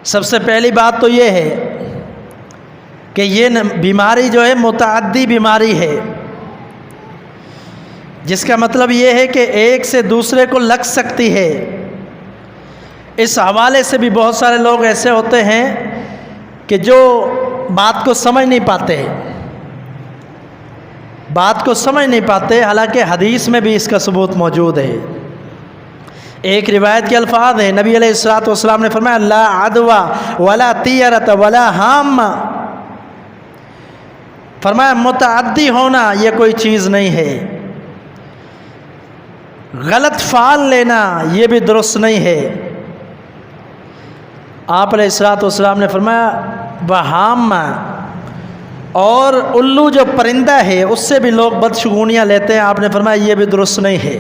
سب سے پہلی بات تو یہ ہے کہ یہ بیماری جو ہے متعدی بیماری ہے، جس کا مطلب یہ ہے کہ ایک سے دوسرے کو لگ سکتی ہے۔ اس حوالے سے بھی بہت سارے لوگ ایسے ہوتے ہیں کہ جو بات کو سمجھ نہیں پاتے، حالانکہ حدیث میں بھی اس کا ثبوت موجود ہے۔ ایک روایت کے الفاظ ہیں، نبی علیہ الصلوۃ والسلام نے فرمایا لا عدوى ولا طیرۃ ولا حامہ، فرمایا متعدی ہونا یہ کوئی چیز نہیں ہے، غلط فعل لینا یہ بھی درست نہیں ہے۔ آپ علیہ الصلوۃ والسلام نے فرمایا وحامہ، اور الو جو پرندہ ہے اس سے بھی لوگ بدشگونیاں لیتے ہیں، آپ نے فرمایا یہ بھی درست نہیں ہے۔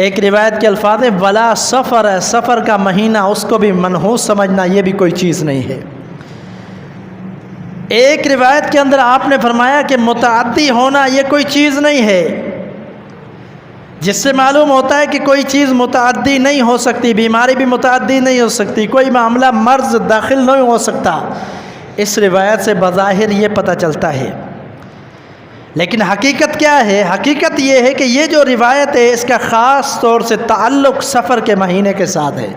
ایک روایت کے الفاظ ہے ولا سفر، سفر کا مہینہ اس کو بھی منحوس سمجھنا یہ بھی کوئی چیز نہیں ہے۔ ایک روایت کے اندر آپ نے فرمایا کہ متعدی ہونا یہ کوئی چیز نہیں ہے، جس سے معلوم ہوتا ہے کہ کوئی چیز متعدی نہیں ہو سکتی، بیماری بھی متعدی نہیں ہو سکتی، کوئی معاملہ مرض داخل نہیں ہو سکتا۔ اس روایت سے بظاہر یہ پتہ چلتا ہے، لیکن حقیقت کیا ہے؟ حقیقت یہ ہے کہ یہ جو روایت ہے اس کا خاص طور سے تعلق سفر کے مہینے کے ساتھ ہے،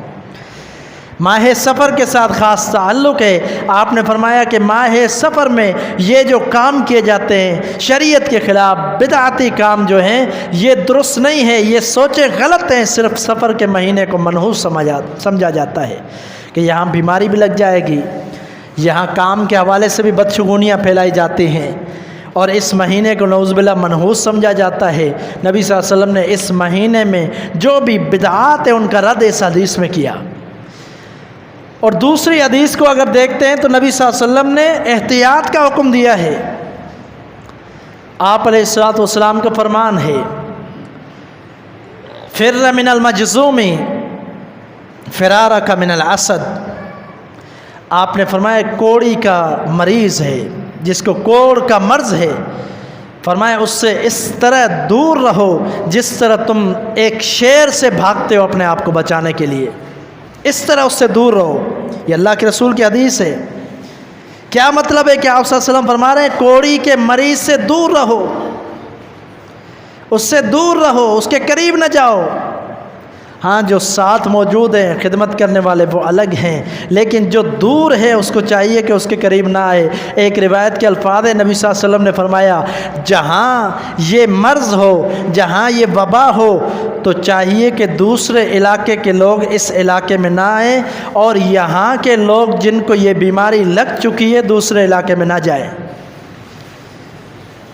ماہ سفر کے ساتھ خاص تعلق ہے۔ آپ نے فرمایا کہ ماہ سفر میں یہ جو کام کیے جاتے ہیں شریعت کے خلاف بدعتی کام جو ہیں یہ درست نہیں ہے، یہ سوچیں غلط ہیں، صرف سفر کے مہینے کو منحوس سمجھا جاتا ہے کہ یہاں بیماری بھی لگ جائے گی، یہاں کام کے حوالے سے بھی بدشگونیاں پھیلائی جاتی ہیں، اور اس مہینے کو نعوذ باللہ منحوس سمجھا جاتا ہے۔ نبی صلی اللہ علیہ وسلم نے اس مہینے میں جو بھی بدعات ہیں ان کا رد اس حدیث میں کیا۔ اور دوسری حدیث کو اگر دیکھتے ہیں تو نبی صلی اللہ علیہ وسلم نے احتیاط کا حکم دیا ہے۔ آپ علیہ الصلوۃ والسلام کا فرمان ہے فر من المجذوم فرارک من الاسد، آپ نے فرمایا کوڑی کا مریض ہے جس کو کوڑ کا مرض ہے، فرمایا اس سے اس طرح دور رہو جس طرح تم ایک شیر سے بھاگتے ہو اپنے آپ کو بچانے کے لیے، اس طرح اس سے دور رہو۔ یہ اللہ کے رسول کی حدیث ہے۔ کیا مطلب ہے کہ آپ صلی اللہ علیہ وسلم فرما رہے ہیں کوڑی کے مریض سے دور رہو، اس سے دور رہو، اس کے قریب نہ جاؤ۔ ہاں جو ساتھ موجود ہیں خدمت کرنے والے وہ الگ ہیں، لیکن جو دور ہے اس کو چاہیے کہ اس کے قریب نہ آئے۔ ایک روایت کے الفاظ ہے نبی صلی اللہ علیہ وسلم نے فرمایا جہاں یہ مرض ہو، جہاں یہ وبا ہو تو چاہیے کہ دوسرے علاقے کے لوگ اس علاقے میں نہ آئیں، اور یہاں کے لوگ جن کو یہ بیماری لگ چکی ہے دوسرے علاقے میں نہ جائیں،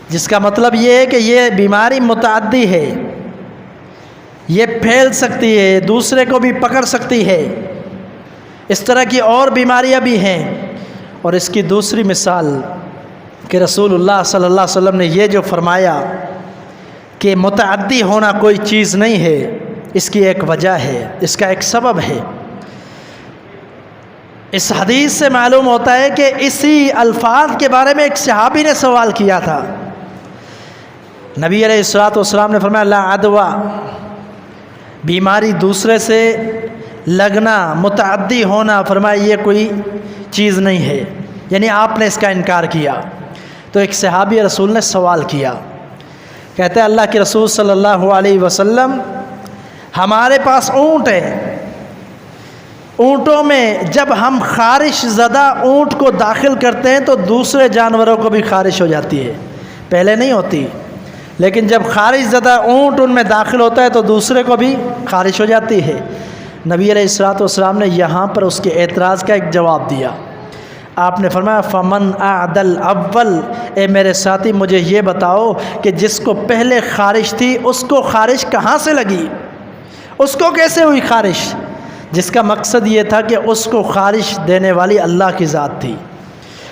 جس کا مطلب یہ ہے کہ یہ بیماری متعدی ہے، یہ پھیل سکتی ہے، دوسرے کو بھی پکڑ سکتی ہے۔ اس طرح کی اور بیماریاں بھی ہیں۔ اور اس کی دوسری مثال کہ رسول اللہ صلی اللہ علیہ وسلم نے یہ جو فرمایا کہ متعدی ہونا کوئی چیز نہیں ہے، اس کی ایک وجہ ہے، اس کا ایک سبب ہے۔ اس حدیث سے معلوم ہوتا ہے کہ اسی الفاظ کے بارے میں ایک صحابی نے سوال کیا تھا۔ نبی علیہ الصلوۃ والسلام نے فرمایا لا عدوى، بیماری دوسرے سے لگنا، متعدی ہونا، فرمایا یہ کوئی چیز نہیں ہے، یعنی آپ نے اس کا انکار کیا۔ تو ایک صحابی رسول نے سوال کیا، کہتے ہیں اللہ کے رسول صلی اللہ علیہ وسلم ہمارے پاس اونٹ ہے، اونٹوں میں جب ہم خارش زدہ اونٹ کو داخل کرتے ہیں تو دوسرے جانوروں کو بھی خارش ہو جاتی ہے، پہلے نہیں ہوتی، لیکن جب خارش زدہ اونٹ ان میں داخل ہوتا ہے تو دوسرے کو بھی خارش ہو جاتی ہے۔ نبی علیہ الصلوۃ والسلام نے یہاں پر اس کے اعتراض کا ایک جواب دیا۔ آپ نے فرمایا فمن اعدل اول، اے میرے ساتھی مجھے یہ بتاؤ کہ جس کو پہلے خارش تھی اس کو خارش کہاں سے لگی، اس کو کیسے ہوئی خارش؟ جس کا مقصد یہ تھا کہ اس کو خارش دینے والی اللہ کی ذات تھی،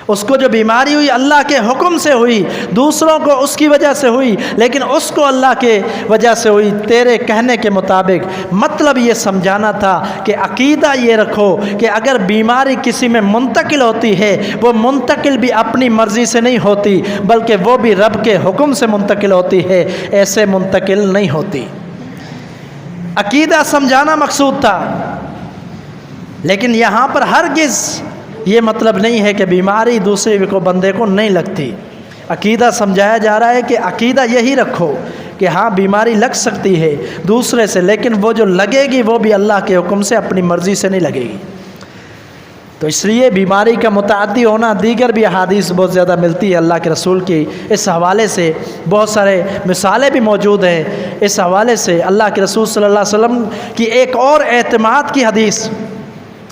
اس کو جو بیماری ہوئی اللہ کے حکم سے ہوئی، دوسروں کو اس کی وجہ سے ہوئی لیکن اس کو اللہ کے وجہ سے ہوئی، تیرے کہنے کے مطابق۔ مطلب یہ سمجھانا تھا کہ عقیدہ یہ رکھو کہ اگر بیماری کسی میں منتقل ہوتی ہے وہ منتقل بھی اپنی مرضی سے نہیں ہوتی بلکہ وہ بھی رب کے حکم سے منتقل ہوتی ہے، ایسے منتقل نہیں ہوتی۔ عقیدہ سمجھانا مقصود تھا۔ لیکن یہاں پر ہرگز یہ مطلب نہیں ہے کہ بیماری دوسرے کو بندے کو نہیں لگتی۔ عقیدہ سمجھایا جا رہا ہے کہ عقیدہ یہی رکھو کہ ہاں بیماری لگ سکتی ہے دوسرے سے، لیکن وہ جو لگے گی وہ بھی اللہ کے حکم سے، اپنی مرضی سے نہیں لگے گی۔ تو اس لیے بیماری کا متعدی ہونا، دیگر بھی احادیث بہت زیادہ ملتی ہے اللہ کے رسول کی اس حوالے سے، بہت سارے مثالیں بھی موجود ہیں اس حوالے سے۔ اللہ کے رسول صلی اللہ علیہ وسلم کی ایک اور اعتماد کی حدیث،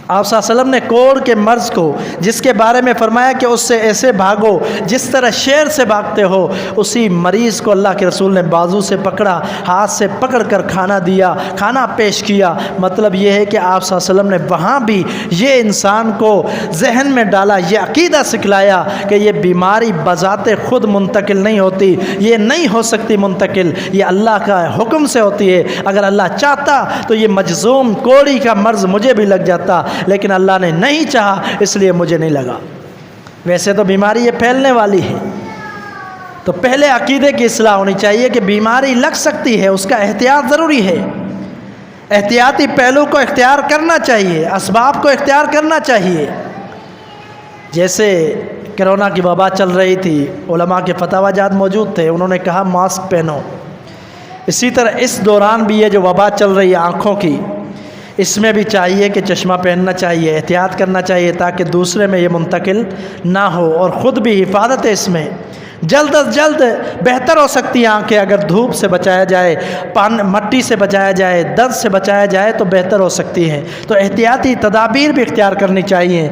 آپ صلی اللہ علیہ وسلم نے کوڑ کے مرض کو، جس کے بارے میں فرمایا کہ اس سے ایسے بھاگو جس طرح شیر سے بھاگتے ہو، اسی مریض کو اللہ کے رسول نے بازو سے پکڑا، ہاتھ سے پکڑ کر کھانا دیا، کھانا پیش کیا۔ مطلب یہ ہے کہ آپ صلی اللہ علیہ وسلم نے وہاں بھی یہ انسان کو ذہن میں ڈالا، یہ عقیدہ سکھلایا کہ یہ بیماری بذات خود منتقل نہیں ہوتی، یہ نہیں ہو سکتی منتقل، یہ اللہ کا حکم سے ہوتی ہے۔ اگر اللہ چاہتا تو یہ مجذوم کوڑی کا مرض مجھے بھی لگ جاتا، لیکن اللہ نے نہیں چاہا، اس لیے مجھے نہیں لگا۔ ویسے تو بیماری یہ پھیلنے والی ہے، تو پہلے عقیدے کی اصلاح ہونی چاہیے کہ بیماری لگ سکتی ہے، اس کا احتیاط ضروری ہے، احتیاطی پہلو کو اختیار کرنا چاہیے، اسباب کو اختیار کرنا چاہیے۔ جیسے کرونا کی وبا چل رہی تھی، علماء کے فتاوی جات موجود تھے، انہوں نے کہا ماسک پہنو۔ اسی طرح اس دوران بھی یہ جو وبا چل رہی ہے آنکھوں کی، اس میں بھی چاہیے کہ چشمہ پہننا چاہیے، احتیاط کرنا چاہیے تاکہ دوسرے میں یہ منتقل نہ ہو، اور خود بھی حفاظت ہے اس میں۔ جلد از جلد بہتر ہو سکتی ہیں آنکھیں اگر دھوپ سے بچایا جائے، مٹی سے بچایا جائے، درد سے بچایا جائے تو بہتر ہو سکتی ہیں۔ تو احتیاطی تدابیر بھی اختیار کرنی چاہیے۔